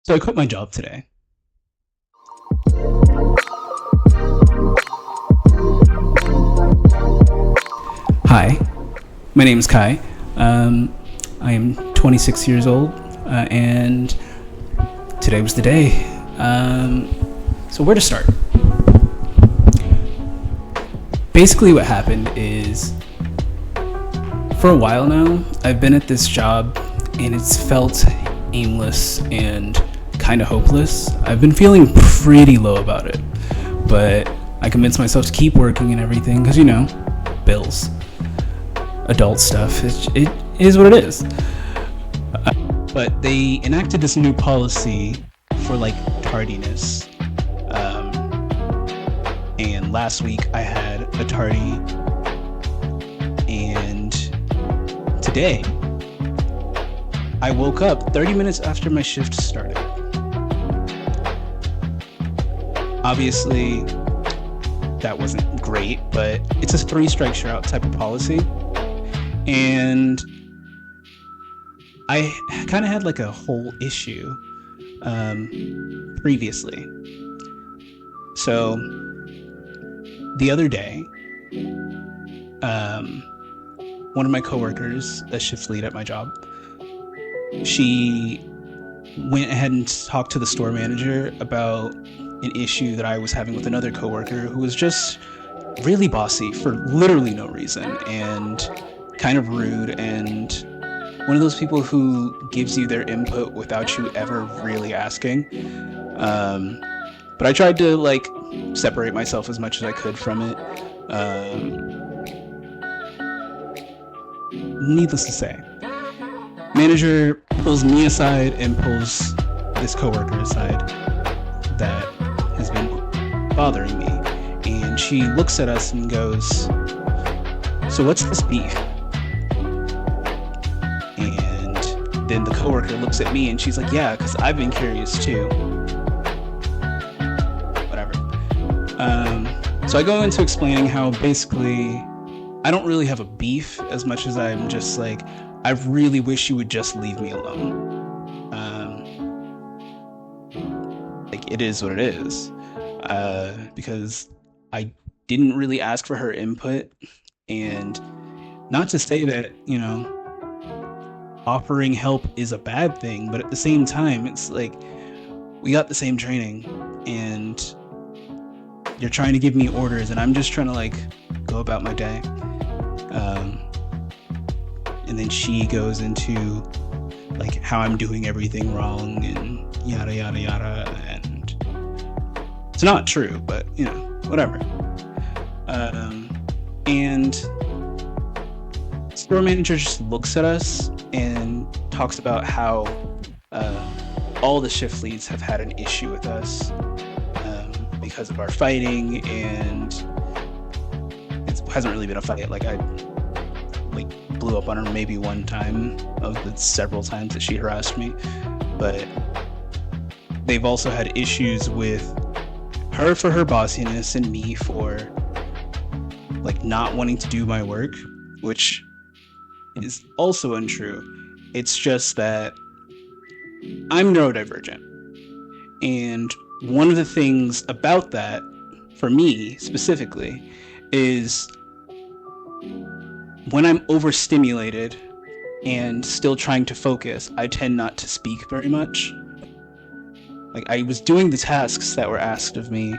So I quit my job today. Hi, my name is Kai. I am 26 years old, and today was the day. So where to start? Basically, what happened is, for a while now, I've been at this job, and it's felt aimless and kind of hopeless. I've been feeling pretty low about it, but I convinced myself to keep working and everything because, bills, adult stuff. It is what it is. But they enacted this new policy for tardiness. And last week I had a tardy, and today I woke up 30 minutes after my shift started. Obviously, that wasn't great, but it's a 3 strikes you're out type of policy. And I kind of had a whole issue previously. So the other day, one of my coworkers, a shift lead at my job, she went ahead and talked to the store manager about an issue that I was having with another coworker who was just really bossy for literally no reason and kind of rude, and one of those people who gives you their input without you ever really asking. But I tried to separate myself as much as I could from it. Needless to say, manager pulls me aside and pulls this coworker aside that has been bothering me, and she looks at us and goes, "So what's this beef?" And then the coworker looks at me and she's like, "Yeah, because I've been curious too." Whatever. So I go into explaining how basically I don't really have a beef as much as I'm just I really wish you would just leave me alone. It is what it is. Because I didn't really ask for her input, and not to say that, offering help is a bad thing, but at the same time, it's we got the same training, and you're trying to give me orders, and I'm just trying to go about my day. And then she goes into how I'm doing everything wrong and yada yada yada, and it's not true, but whatever. And store manager just looks at us and talks about how all the shift leads have had an issue with us because of our fighting, and it hasn't really been a fight. I blew up on her maybe one time of the several times that she harassed me, but they've also had issues with her for her bossiness and me for not wanting to do my work, which is also untrue. It's just that I'm neurodivergent, and one of the things about that, for me specifically, is when I'm overstimulated and still trying to focus, I tend not to speak very much. I was doing the tasks that were asked of me.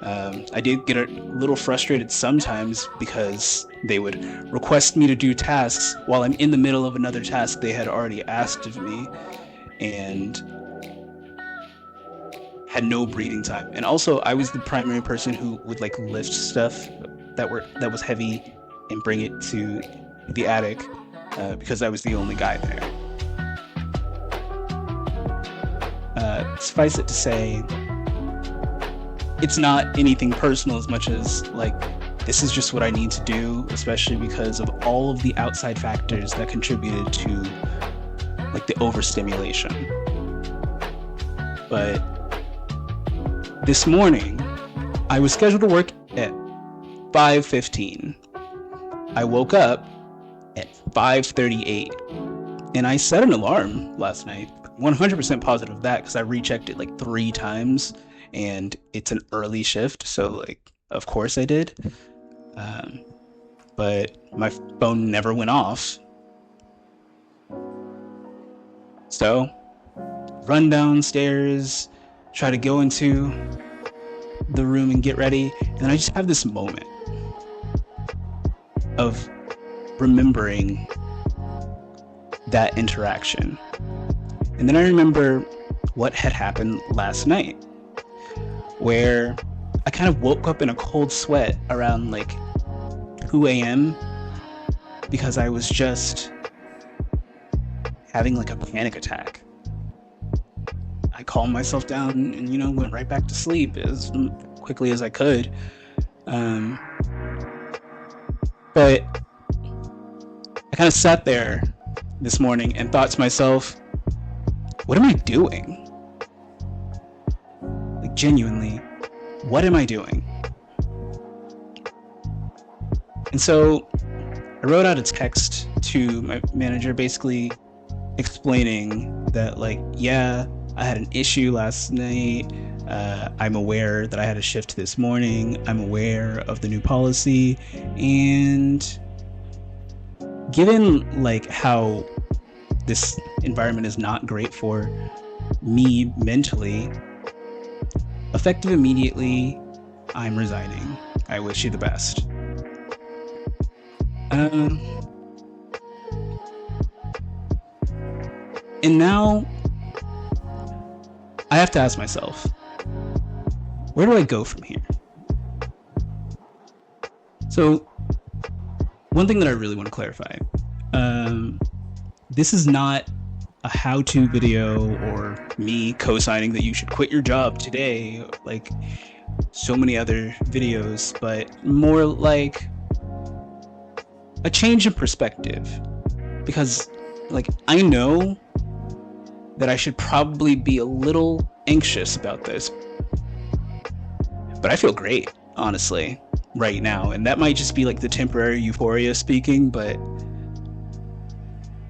I did get a little frustrated sometimes because they would request me to do tasks while I'm in the middle of another task they had already asked of me, and had no breathing time. And also, I was the primary person who would lift stuff that was heavy and bring it to the attic because I was the only guy there. Suffice it to say, it's not anything personal as much as this is just what I need to do, especially because of all of the outside factors that contributed to the overstimulation. But this morning, I was scheduled to work at 5:15. I woke up at 5:38, and I set an alarm last night 100% positive of that because I rechecked it like 3 times and it's an early shift. So, like, of course I did. Um, but my phone never went off. So, run downstairs, try to go into the room and get ready. And then I just have this moment of remembering that interaction. And then I remember what had happened last night, where I kind of woke up in a cold sweat around like 2 a.m. because I was just having like a panic attack. I calmed myself down and, went right back to sleep as quickly as I could. But I kind of sat there this morning and thought to myself, what am I doing? Like, genuinely, what am I doing? And so I wrote out a text to my manager basically explaining that, like, yeah, I had an issue last night. I'm aware that I had a shift this morning. I'm aware of the new policy. And given like how this environment is not great for me mentally, effective immediately, I'm resigning. I wish you the best. And now I have to ask myself, where do I go from here? So, one thing that I really want to clarify, this is not a how-to video or me co-signing that you should quit your job today, like so many other videos, but more like a change of perspective. Because, like, I know that I should probably be a little anxious about this, but I feel great, honestly, right now. And that might just be like the temporary euphoria speaking, but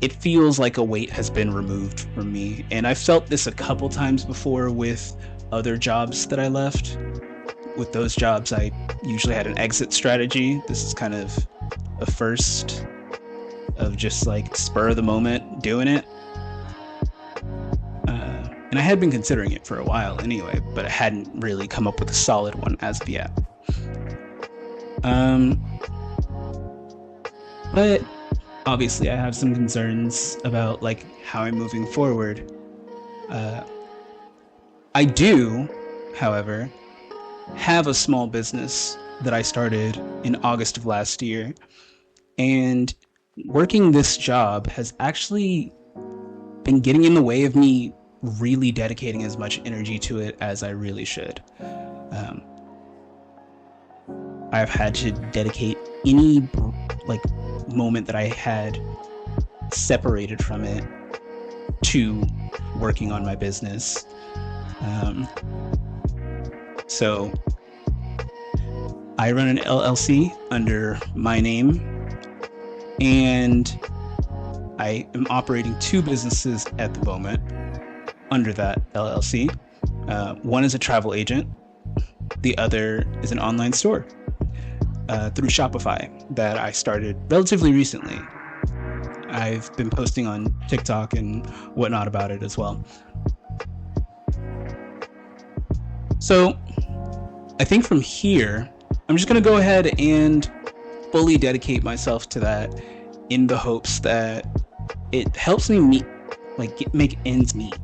it feels like a weight has been removed from me. And I've felt this a couple times before with other jobs that I left. With those jobs, I usually had an exit strategy. This is kind of a first of just like spur of the moment doing it. And I had been considering it for a while anyway, but I hadn't really come up with a solid one as of yet. But obviously I have some concerns about like how I'm moving forward. I do, however, have a small business that I started in August of last year, and working this job has actually been getting in the way of me really dedicating as much energy to it as I really should. I've had to dedicate any like moment that I had separated from it to working on my business. So I run an LLC under my name, and I am operating 2 businesses at the moment under that LLC. One is a travel agent. The other is an online store through Shopify that I started relatively recently. I've been posting on TikTok and whatnot about it as well. So I think from here, I'm just going to go ahead and fully dedicate myself to that in the hopes that it helps me make ends meet.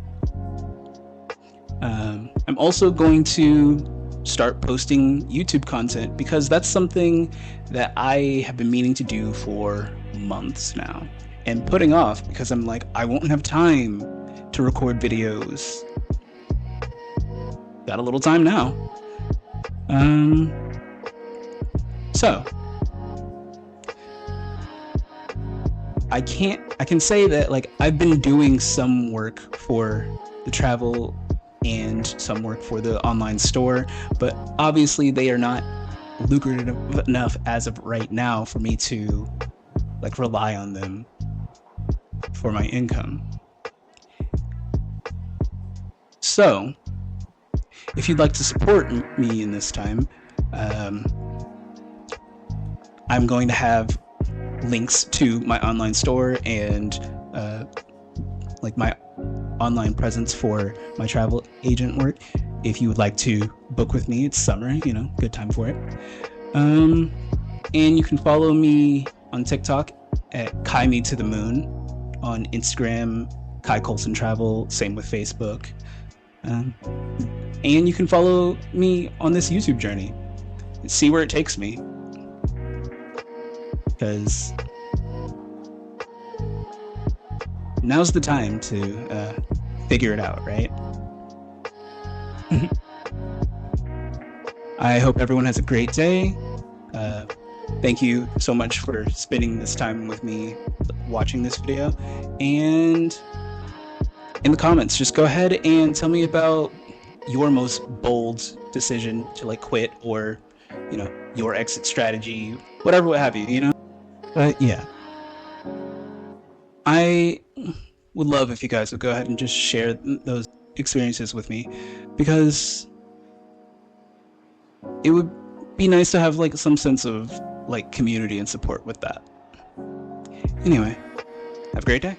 I'm also going to start posting YouTube content because that's something that I have been meaning to do for months now and putting off because I'm like, I won't have time to record videos. Got a little time now. So I can say that like I've been doing some work for the travel and some work for the online store, but obviously they are not lucrative enough as of right now for me to like rely on them for my income. So, if you'd like to support me in this time, I'm going to have links to my online store and like my online presence for my travel agent work. If you would like to book with me, it's summer, good time for it. And you can follow me on TikTok at Kai Me to the Moon, on Instagram, ccolson Travel, same with Facebook. And you can follow me on this YouTube journey and see where it takes me. Because now's the time to figure it out, right? I hope everyone has a great day. Thank you so much for spending this time with me watching this video. And in the comments, just go ahead and tell me about your most bold decision to quit, or your exit strategy, whatever, what have you. But yeah, I would love if you guys would go ahead and just share those experiences with me, because it would be nice to have some sense of community and support with that. Anyway, have a great day.